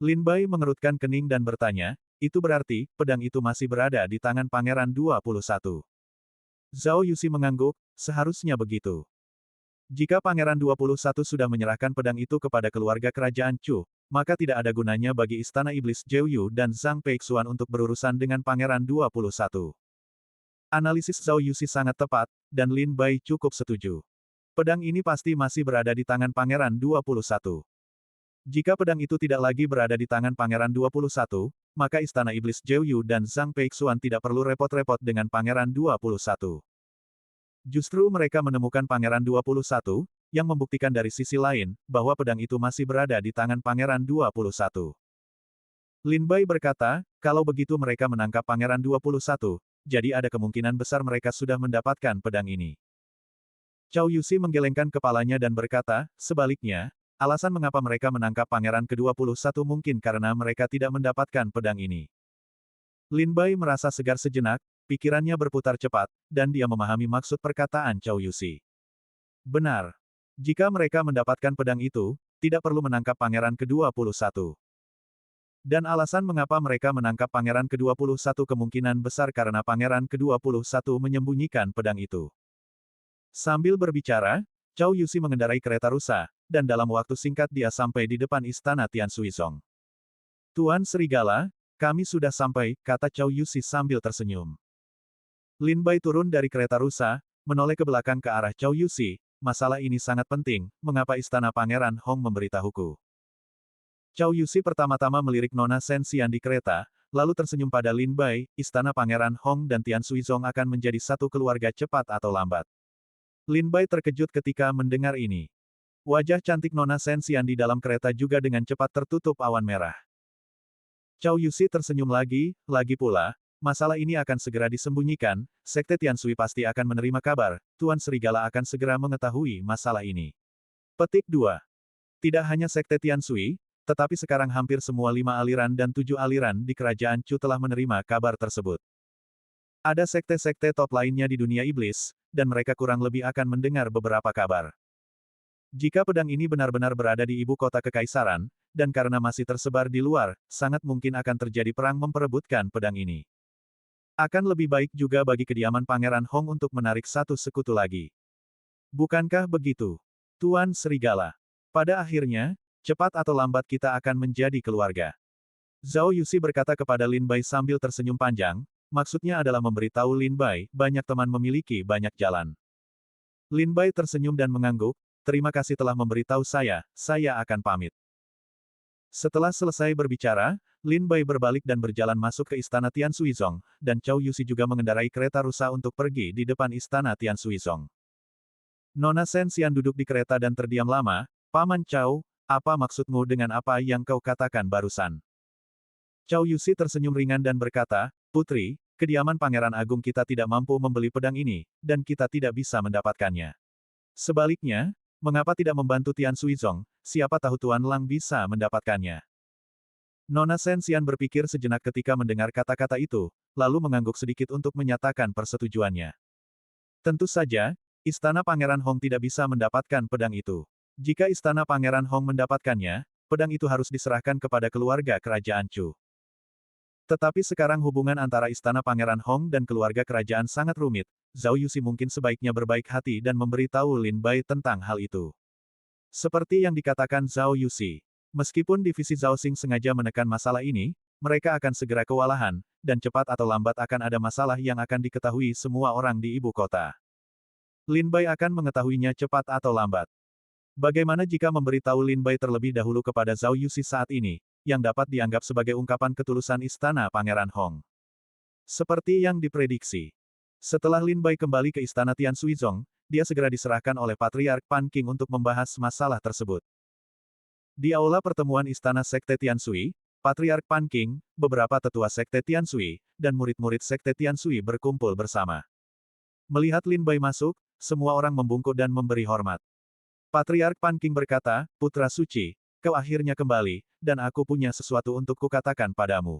Lin Bai mengerutkan kening dan bertanya, itu berarti, pedang itu masih berada di tangan Pangeran 21. Zhao Yuxi mengangguk, seharusnya begitu. Jika Pangeran 21 sudah menyerahkan pedang itu kepada keluarga kerajaan Chu, maka tidak ada gunanya bagi Istana Iblis Jiuyu dan Zhang Peixuan untuk berurusan dengan Pangeran 21. Analisis Zhao Yuxi sangat tepat, dan Lin Bai cukup setuju. Pedang ini pasti masih berada di tangan Pangeran 21. Jika pedang itu tidak lagi berada di tangan Pangeran 21, maka Istana Iblis Jiuyu dan Zhang Peixuan tidak perlu repot-repot dengan Pangeran 21. Justru mereka menemukan Pangeran 21, yang membuktikan dari sisi lain, bahwa pedang itu masih berada di tangan Pangeran 21. Lin Bai berkata, kalau begitu mereka menangkap Pangeran 21, jadi ada kemungkinan besar mereka sudah mendapatkan pedang ini. Chow Yuxi menggelengkan kepalanya dan berkata, sebaliknya, alasan mengapa mereka menangkap Pangeran ke-21 mungkin karena mereka tidak mendapatkan pedang ini. Lin Bai merasa segar sejenak, pikirannya berputar cepat, dan dia memahami maksud perkataan Chow Yuxi. Benar. Jika mereka mendapatkan pedang itu, tidak perlu menangkap Pangeran ke-21. Dan alasan mengapa mereka menangkap Pangeran ke-21 kemungkinan besar karena Pangeran ke-21 menyembunyikan pedang itu. Sambil berbicara, Chow Yuxi mengendarai kereta rusa, dan dalam waktu singkat dia sampai di depan istana Tian Suizong. Tuan Serigala, kami sudah sampai, kata Chow Yuxi sambil tersenyum. Lin Bai turun dari kereta rusa, menoleh ke belakang ke arah Chow Yuxi, masalah ini sangat penting, mengapa istana Pangeran Hong memberitahuku? Chow Yuxi pertama-tama melirik Nona Shen Xian di kereta, lalu tersenyum pada Lin Bai, istana Pangeran Hong dan Tian Suizong akan menjadi satu keluarga cepat atau lambat. Lin Bai terkejut ketika mendengar ini. Wajah cantik Nona Sensian di dalam kereta juga dengan cepat tertutup awan merah. Chow Yusi tersenyum lagi pula, masalah ini akan segera disembunyikan, Sekte Tiansui pasti akan menerima kabar, Tuan Serigala akan segera mengetahui masalah ini. Petik 2. Tidak hanya Sekte Tiansui, tetapi sekarang hampir semua 5 aliran dan 7 aliran di Kerajaan Chu telah menerima kabar tersebut. Ada sekte-sekte top lainnya di dunia iblis, dan mereka kurang lebih akan mendengar beberapa kabar. Jika pedang ini benar-benar berada di ibu kota kekaisaran, dan karena masih tersebar di luar, sangat mungkin akan terjadi perang memperebutkan pedang ini. Akan lebih baik juga bagi kediaman Pangeran Hong untuk menarik satu sekutu lagi. Bukankah begitu, Tuan Serigala? Pada akhirnya, cepat atau lambat kita akan menjadi keluarga. Zhao Yusi berkata kepada Lin Bai sambil tersenyum panjang, maksudnya adalah memberitahu Lin Bai, banyak teman memiliki banyak jalan. Lin Bai tersenyum dan mengangguk, terima kasih telah memberitahu saya akan pamit. Setelah selesai berbicara, Lin Bai berbalik dan berjalan masuk ke istana Tian Suizong, dan Chow Yusi juga mengendarai kereta rusa untuk pergi di depan istana Tian Suizong. Nona Sensian duduk di kereta dan terdiam lama, Paman Chow, apa maksudmu dengan apa yang kau katakan barusan? Chow Yusi tersenyum ringan dan berkata, Putri, kediaman Pangeran Agung kita tidak mampu membeli pedang ini, dan kita tidak bisa mendapatkannya. Sebaliknya, mengapa tidak membantu Tian Suizong, siapa tahu Tuan Lang bisa mendapatkannya. Nona Sensian berpikir sejenak ketika mendengar kata-kata itu, lalu mengangguk sedikit untuk menyatakan persetujuannya. Tentu saja, Istana Pangeran Hong tidak bisa mendapatkan pedang itu. Jika Istana Pangeran Hong mendapatkannya, pedang itu harus diserahkan kepada keluarga Kerajaan Chu. Tetapi sekarang hubungan antara Istana Pangeran Hong dan keluarga kerajaan sangat rumit, Zhao Yusi mungkin sebaiknya berbaik hati dan memberitahu Lin Bai tentang hal itu. Seperti yang dikatakan Zhao Yusi, meskipun divisi Zhao Xing sengaja menekan masalah ini, mereka akan segera kewalahan, dan cepat atau lambat akan ada masalah yang akan diketahui semua orang di ibu kota. Lin Bai akan mengetahuinya cepat atau lambat. Bagaimana jika memberitahu Lin Bai terlebih dahulu kepada Zhao Yusi saat ini, yang dapat dianggap sebagai ungkapan ketulusan Istana Pangeran Hong? Seperti yang diprediksi. Setelah Lin Bai kembali ke Istana Tian Suizong, dia segera diserahkan oleh Patriark Pan Qing untuk membahas masalah tersebut. Di aula pertemuan Istana Sekte Tiansui, Patriark Pan Qing, beberapa tetua Sekte Tiansui, dan murid-murid Sekte Tiansui berkumpul bersama. Melihat Lin Bai masuk, semua orang membungkuk dan memberi hormat. Patriark Pan Qing berkata, Putra Suci, kau akhirnya kembali, dan aku punya sesuatu untuk kukatakan padamu.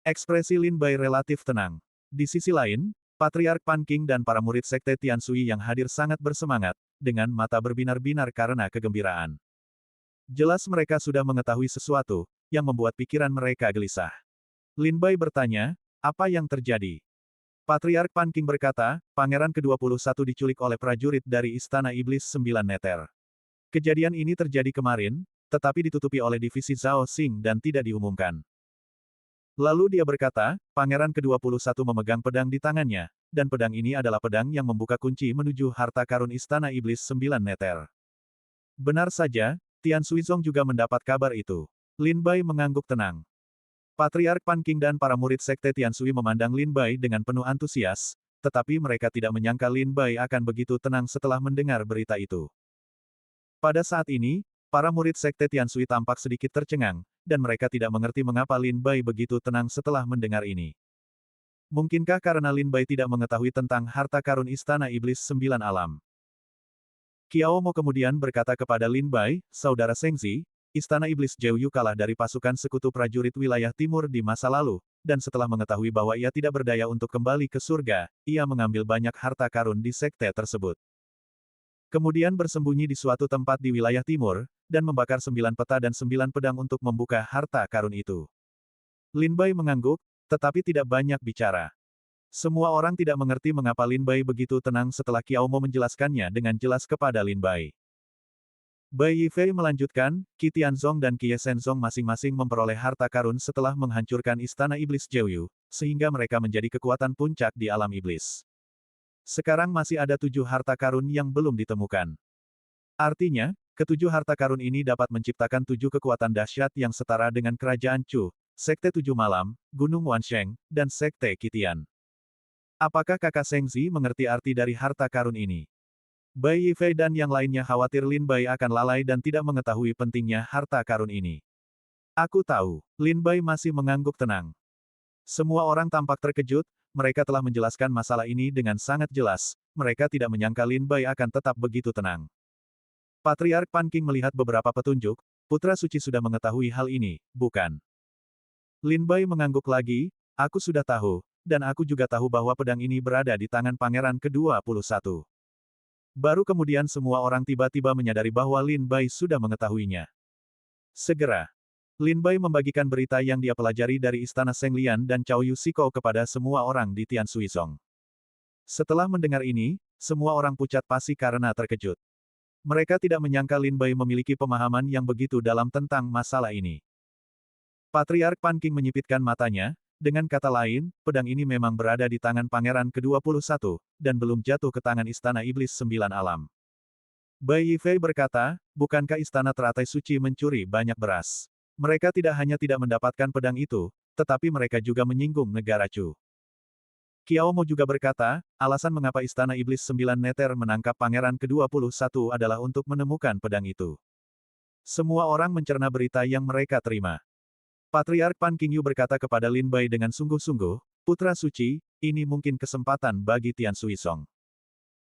Ekspresi Lin Bai relatif tenang. Di sisi lain, Patriark Pan Qing dan para murid Sekte Tiansui yang hadir sangat bersemangat, dengan mata berbinar-binar karena kegembiraan. Jelas mereka sudah mengetahui sesuatu, yang membuat pikiran mereka gelisah. Lin Bai bertanya, apa yang terjadi? Patriark Pan Qing berkata, Pangeran ke-21 diculik oleh prajurit dari Istana Iblis 9 Neter. Kejadian ini terjadi kemarin, tetapi ditutupi oleh divisi Zhao Xing dan tidak diumumkan. Lalu dia berkata, Pangeran ke-21 memegang pedang di tangannya, dan pedang ini adalah pedang yang membuka kunci menuju harta karun Istana Iblis 9 Neter. Benar saja, Tian Suizong juga mendapat kabar itu. Lin Bai mengangguk tenang. Patriark Pan Qing dan para murid Sekte Tiansui memandang Lin Bai dengan penuh antusias, tetapi mereka tidak menyangka Lin Bai akan begitu tenang setelah mendengar berita itu. Pada saat ini, para murid Sekte Tiansui tampak sedikit tercengang, dan mereka tidak mengerti mengapa Lin Bai begitu tenang setelah mendengar ini. Mungkinkah karena Lin Bai tidak mengetahui tentang harta karun Istana Iblis 9 Alam? Qiao Mo kemudian berkata kepada Lin Bai, Saudara Sengzi, Istana Iblis Jeoyu kalah dari pasukan sekutu prajurit wilayah timur di masa lalu, dan setelah mengetahui bahwa ia tidak berdaya untuk kembali ke surga, ia mengambil banyak harta karun di sekte tersebut. Kemudian bersembunyi di suatu tempat di wilayah timur, dan membakar 9 peta dan 9 pedang untuk membuka harta karun itu. Lin Bai mengangguk, tetapi tidak banyak bicara. Semua orang tidak mengerti mengapa Lin Bai begitu tenang setelah Qiao Mo menjelaskannya dengan jelas kepada Lin Bai. Bai Yifei melanjutkan, Qi Tianzong dan Qi Shenzong masing-masing memperoleh harta karun setelah menghancurkan Istana Iblis Jeoyu, sehingga mereka menjadi kekuatan puncak di alam iblis. Sekarang masih ada 7 harta karun yang belum ditemukan. Artinya, ketujuh harta karun ini dapat menciptakan 7 kekuatan dahsyat yang setara dengan Kerajaan Chu, Sekte 7 Malam, Gunung Wansheng, dan Sekte Qitian. Apakah kakak Sengzi mengerti arti dari harta karun ini? Bai Yifei dan yang lainnya khawatir Lin Bai akan lalai dan tidak mengetahui pentingnya harta karun ini. Aku tahu. Lin Bai masih mengangguk tenang. Semua orang tampak terkejut, mereka telah menjelaskan masalah ini dengan sangat jelas, mereka tidak menyangka Lin Bai akan tetap begitu tenang. Patriark Pan Qing melihat beberapa petunjuk, Putra Suci sudah mengetahui hal ini, bukan? Lin Bai mengangguk lagi, aku sudah tahu, dan aku juga tahu bahwa pedang ini berada di tangan Pangeran ke-21. Baru kemudian semua orang tiba-tiba menyadari bahwa Lin Bai sudah mengetahuinya. Segera, Lin Bai membagikan berita yang dia pelajari dari Istana Seng Lian dan Cao Yu Siko kepada semua orang di Tian Sui Song. Setelah mendengar ini, semua orang pucat pasi karena terkejut. Mereka tidak menyangka Lin Bai memiliki pemahaman yang begitu dalam tentang masalah ini. Patriark Pan Qing menyipitkan matanya, dengan kata lain, pedang ini memang berada di tangan Pangeran ke-21, dan belum jatuh ke tangan Istana Iblis Sembilan Alam. Bai Yifei berkata, bukankah Istana Teratai Suci mencuri banyak beras? Mereka tidak hanya tidak mendapatkan pedang itu, tetapi mereka juga menyinggung negara Chu. Qiao Mo juga berkata, alasan mengapa Istana Iblis Sembilan Neter menangkap Pangeran ke-21 adalah untuk menemukan pedang itu. Semua orang mencerna berita yang mereka terima. Patriark Pan Qingyu berkata kepada Lin Bai dengan sungguh-sungguh, Putra Suci, ini mungkin kesempatan bagi Tian Sui Song.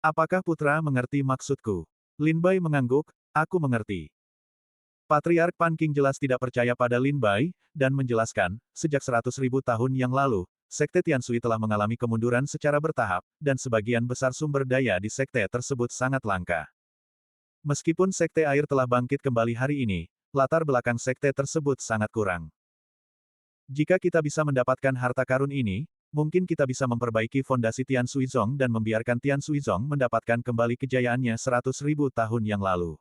Apakah Putra mengerti maksudku? Lin Bai mengangguk, aku mengerti. Patriark Pan Qing jelas tidak percaya pada Lin Bai, dan menjelaskan, sejak 100.000 tahun yang lalu, Sekte Tian Sui telah mengalami kemunduran secara bertahap, dan sebagian besar sumber daya di sekte tersebut sangat langka. Meskipun Sekte Air telah bangkit kembali hari ini, latar belakang sekte tersebut sangat kurang. Jika kita bisa mendapatkan harta karun ini, mungkin kita bisa memperbaiki fondasi Tian Sui Song dan membiarkan Tian Sui Song mendapatkan kembali kejayaannya 100.000 tahun yang lalu.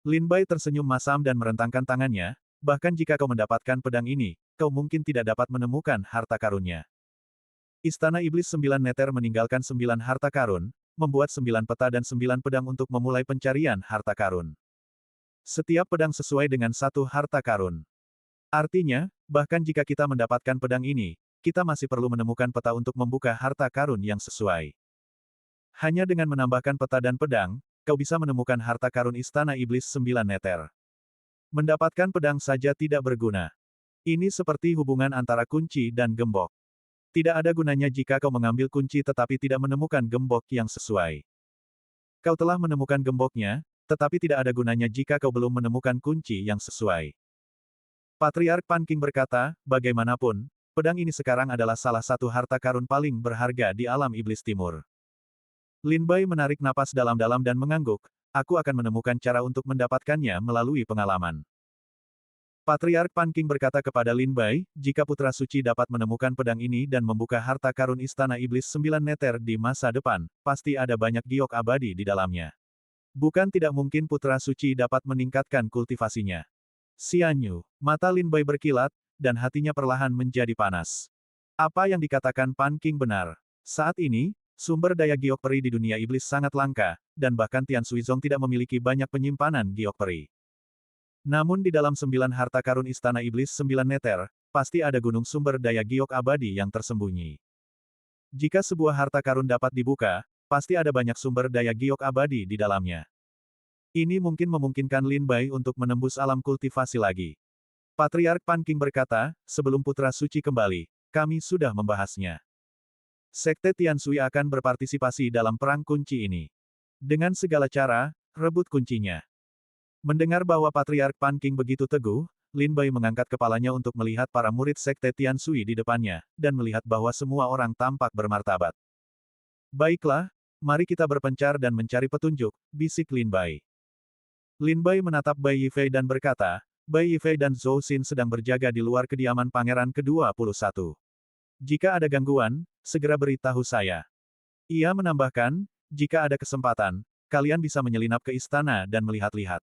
Lin Bai tersenyum masam dan merentangkan tangannya, bahkan jika kau mendapatkan pedang ini, kau mungkin tidak dapat menemukan harta karunnya. Istana Iblis Sembilan Neter meninggalkan 9 harta karun, membuat 9 peta dan 9 pedang untuk memulai pencarian harta karun. Setiap pedang sesuai dengan satu harta karun. Artinya, bahkan jika kita mendapatkan pedang ini, kita masih perlu menemukan peta untuk membuka harta karun yang sesuai. Hanya dengan menambahkan peta dan pedang, kau bisa menemukan harta karun Istana Iblis Sembilan Neter. Mendapatkan pedang saja tidak berguna. Ini seperti hubungan antara kunci dan gembok. Tidak ada gunanya jika kau mengambil kunci tetapi tidak menemukan gembok yang sesuai. Kau telah menemukan gemboknya, tetapi tidak ada gunanya jika kau belum menemukan kunci yang sesuai. Patriark Pan Qing berkata, bagaimanapun, pedang ini sekarang adalah salah satu harta karun paling berharga di alam iblis timur. Lin Bai menarik napas dalam-dalam dan mengangguk, aku akan menemukan cara untuk mendapatkannya melalui pengalaman. Patriark Pan Qing berkata kepada Lin Bai, jika Putra Suci dapat menemukan pedang ini dan membuka harta karun Istana Iblis Sembilan Neter di masa depan, pasti ada banyak giok abadi di dalamnya. Bukan tidak mungkin Putra Suci dapat meningkatkan kultivasinya. Xianyu, mata Lin Bai berkilat, dan hatinya perlahan menjadi panas. Apa yang dikatakan Pan Qing benar. Saat ini, sumber daya giok peri di dunia iblis sangat langka, dan bahkan Tian Sui Song tidak memiliki banyak penyimpanan giok peri. Namun di dalam 9 harta karun Istana Iblis Sembilan Neter, pasti ada gunung sumber daya giok abadi yang tersembunyi. Jika sebuah harta karun dapat dibuka, pasti ada banyak sumber daya giok abadi di dalamnya. Ini mungkin memungkinkan Lin Bai untuk menembus alam kultivasi lagi. Patriark Pan Qing berkata, sebelum Putra Suci kembali, kami sudah membahasnya. Sekte Tian Sui akan berpartisipasi dalam perang kunci ini. Dengan segala cara, rebut kuncinya. Mendengar bahwa Patriark Pan Qing begitu teguh, Lin Bai mengangkat kepalanya untuk melihat para murid Sekte Tian Sui di depannya, dan melihat bahwa semua orang tampak bermartabat. Baiklah, mari kita berpencar dan mencari petunjuk, bisik Lin Bai. Lin Bai menatap Bai Yifei dan berkata, Bai Yifei dan Zhou Xin sedang berjaga di luar kediaman Pangeran ke-21. Jika ada gangguan, segera beritahu saya. Ia menambahkan, jika ada kesempatan, kalian bisa menyelinap ke istana dan melihat-lihat.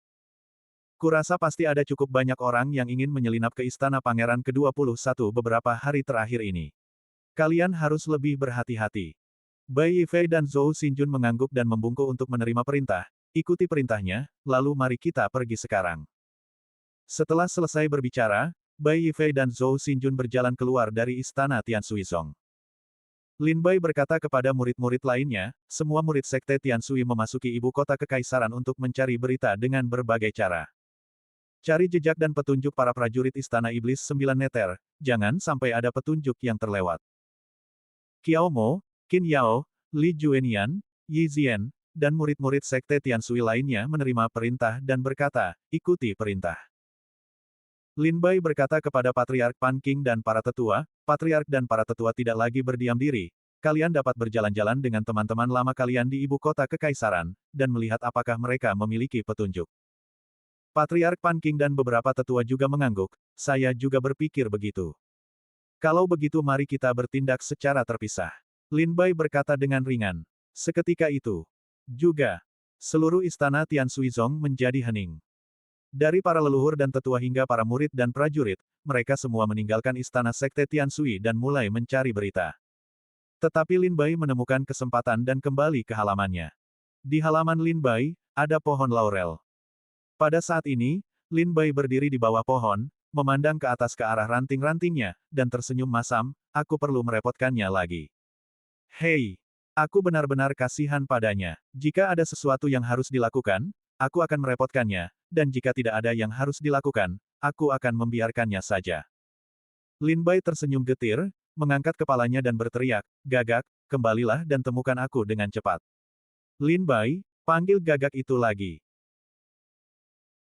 Kurasa pasti ada cukup banyak orang yang ingin menyelinap ke istana Pangeran ke-21 beberapa hari terakhir ini. Kalian harus lebih berhati-hati. Bai Yifei dan Zhou Xinjun mengangguk dan membungkuk untuk menerima perintah. Ikuti perintahnya, lalu mari kita pergi sekarang. Setelah selesai berbicara, Bai Yifei dan Zhou Xinjun berjalan keluar dari istana Tian Sui Song. Lin Bai berkata kepada murid-murid lainnya, semua murid Sekte Tianshui memasuki ibu kota kekaisaran untuk mencari berita dengan berbagai cara. Cari jejak dan petunjuk para prajurit Istana Iblis Sembilan Neter, jangan sampai ada petunjuk yang terlewat. Qiao Mo, Qin Yao, Li Juenian, Yi Zian, dan murid-murid Sekte Tianshui lainnya menerima perintah dan berkata, ikuti perintah. Lin Bai berkata kepada Patriark Pan Qing dan para tetua, Patriark dan para tetua tidak lagi berdiam diri. Kalian dapat berjalan-jalan dengan teman-teman lama kalian di ibu kota kekaisaran, dan melihat apakah mereka memiliki petunjuk. Patriark Pan Qing dan beberapa tetua juga mengangguk, saya juga berpikir begitu. Kalau begitu mari kita bertindak secara terpisah. Lin Bai berkata dengan ringan. Seketika itu, juga, seluruh istana Tianshui Zong menjadi hening. Dari para leluhur dan tetua hingga para murid dan prajurit, mereka semua meninggalkan istana Sekte Tianshui dan mulai mencari berita. Tetapi Lin Bai menemukan kesempatan dan kembali ke halamannya. Di halaman Lin Bai, ada pohon laurel. Pada saat ini, Lin Bai berdiri di bawah pohon, memandang ke atas ke arah ranting-rantingnya, dan tersenyum masam, aku perlu merepotkannya lagi. Hei! Aku benar-benar kasihan padanya. Jika ada sesuatu yang harus dilakukan, aku akan merepotkannya, dan jika tidak ada yang harus dilakukan, aku akan membiarkannya saja. Lin Bai tersenyum getir, mengangkat kepalanya dan berteriak, Gagak, kembalilah dan temukan aku dengan cepat. Lin Bai, panggil Gagak itu lagi.